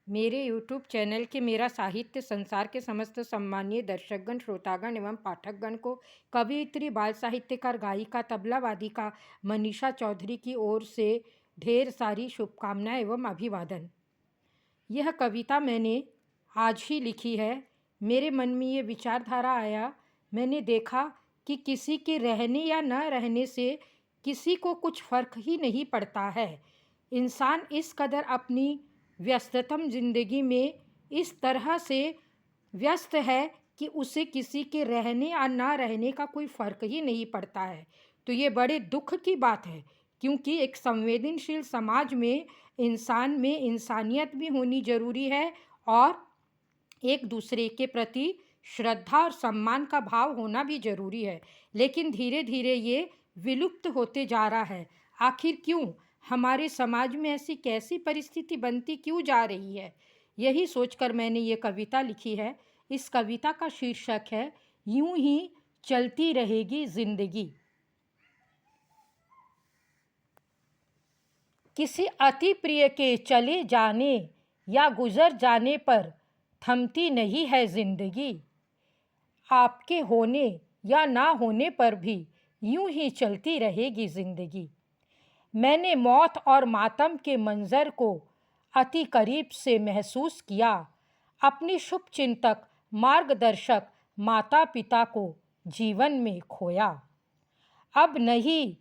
मेरे YouTube channel के मेरा साहित्य संसार के समस्त सम्मानीय दर्शकगण, श्रोतागण एवं पाठकगण को कवयित्री, बाल साहित्यकार, गायिका, तबला वादिका मनीषा चौधरी की ओर से ढेर सारी शुभकामनाएं एवं अभिवादन। यह कविता मैंने आज ही लिखी है। मेरे मन में ये विचारधारा आया, मैंने देखा कि किसी के रहने या न रहने से किसी को कुछ फ़र्क ही नहीं पड़ता है। इंसान इस कदर अपनी व्यस्ततम जिंदगी में इस तरह से व्यस्त है कि उसे किसी के रहने या ना रहने का कोई फ़र्क ही नहीं पड़ता है। तो ये बड़े दुख की बात है, क्योंकि एक संवेदनशील समाज में इंसान में इंसानियत भी होनी ज़रूरी है और एक दूसरे के प्रति श्रद्धा और सम्मान का भाव होना भी ज़रूरी है। लेकिन धीरे धीरे ये विलुप्त होते जा रहा है। आखिर क्यों? हमारे समाज में ऐसी कैसी परिस्थिति बनती क्यों जा रही है? यही सोचकर मैंने ये कविता लिखी है। इस कविता का शीर्षक है यूं ही चलती रहेगी जिंदगी। किसी अति प्रिय के चले जाने या गुजर जाने पर थमती नहीं है जिंदगी। आपके होने या ना होने पर भी यूं ही चलती रहेगी जिंदगी। मैंने मौत और मातम के मंजर को अति करीब से महसूस किया। अपनी शुभचिंतक, मार्गदर्शक माता पिता को जीवन में खोया। अब नहीं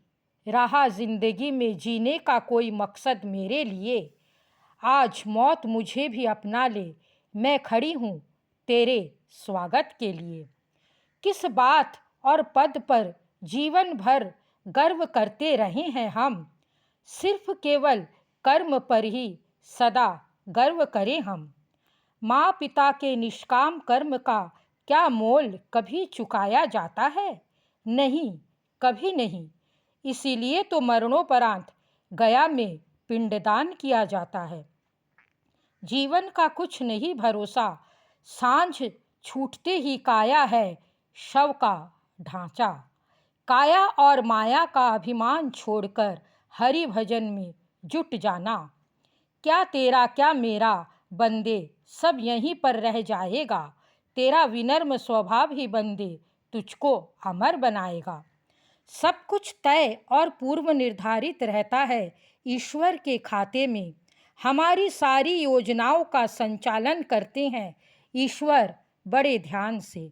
रहा जिंदगी में जीने का कोई मकसद मेरे लिए। आज मौत मुझे भी अपना ले, मैं खड़ी हूँ तेरे स्वागत के लिए। किस बात और पद पर जीवन भर गर्व करते रहे हैं हम, सिर्फ केवल कर्म पर ही सदा गर्व करें हम। माँ पिता के निष्काम कर्म का क्या मोल कभी चुकाया जाता है? नहीं, कभी नहीं। इसीलिए तो मरणोपरांत गया में पिंडदान किया जाता है। जीवन का कुछ नहीं भरोसा, सांझ छूटते ही काया है शव का ढांचा। काया और माया का अभिमान छोड़कर हरि भजन में जुट जाना। क्या तेरा क्या मेरा बंदे सब यहीं पर रह जाएगा। तेरा विनम्र स्वभाव ही बंदे तुझको अमर बनाएगा। सब कुछ तय और पूर्व निर्धारित रहता है ईश्वर के खाते में। हमारी सारी योजनाओं का संचालन करते हैं ईश्वर बड़े ध्यान से।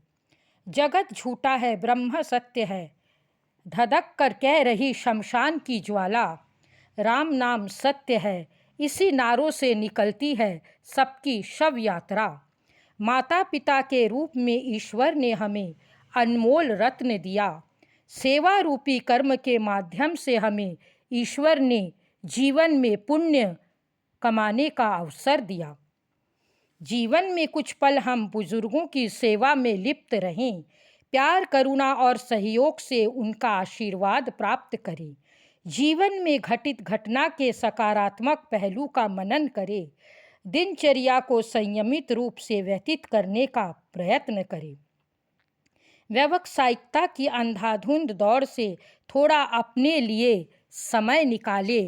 जगत झूठा है, ब्रह्म सत्य है, धधक कर कह रही शमशान की ज्वाला। राम नाम सत्य है, इसी नारों से निकलती है सबकी शव यात्रा। माता पिता के रूप में ईश्वर ने हमें अनमोल रत्न दिया। सेवा रूपी कर्म के माध्यम से हमें ईश्वर ने जीवन में पुण्य कमाने का अवसर दिया। जीवन में कुछ पल हम बुजुर्गों की सेवा में लिप्त रहें, प्यार, करुणा और सहयोग से उनका आशीर्वाद प्राप्त करें। जीवन में घटित घटना के सकारात्मक पहलू का मनन करें। दिनचर्या को संयमित रूप से व्यतीत करने का प्रयत्न करें। व्यावसायिकता की अंधाधुंध दौड़ से थोड़ा अपने लिए समय निकाले।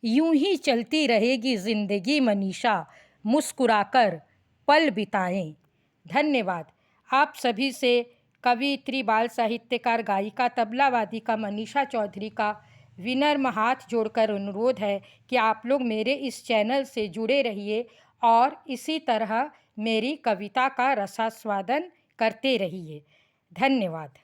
यूं ही चलती रहेगी जिंदगी मनीषा, मुस्कुराकर पल बिताएं। धन्यवाद। आप सभी से कवयित्री, बाल साहित्यकार, गायिका, तबला वादिका मनीषा चौधरी का विनम्र हाथ जोड़कर अनुरोध है कि आप लोग मेरे इस चैनल से जुड़े रहिए और इसी तरह मेरी कविता का रसास्वादन करते रहिए। धन्यवाद।